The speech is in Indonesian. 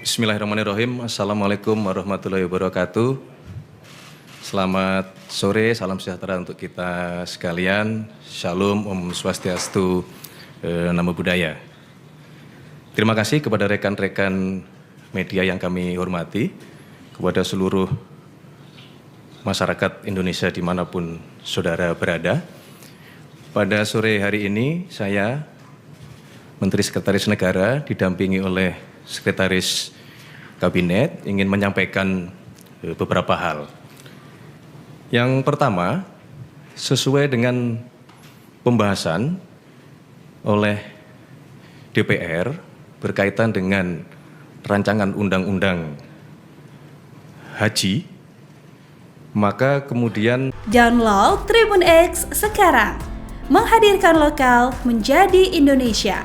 Bismillahirrahmanirrahim. Assalamualaikum warahmatullahi wabarakatuh. Selamat sore, salam sejahtera untuk kita sekalian. Shalom, Om Swastiastu, Namo Buddhaya. Terima kasih kepada rekan-rekan media yang kami hormati, kepada seluruh masyarakat Indonesia dimanapun saudara berada. Pada sore hari ini saya, Menteri Sekretaris Negara, didampingi oleh Sekretaris Kabinet, ingin menyampaikan beberapa hal. Yang pertama, sesuai dengan pembahasan oleh DPR berkaitan dengan rancangan undang-undang haji, maka kemudian Download Tribun X sekarang, menghadirkan lokal menjadi Indonesia.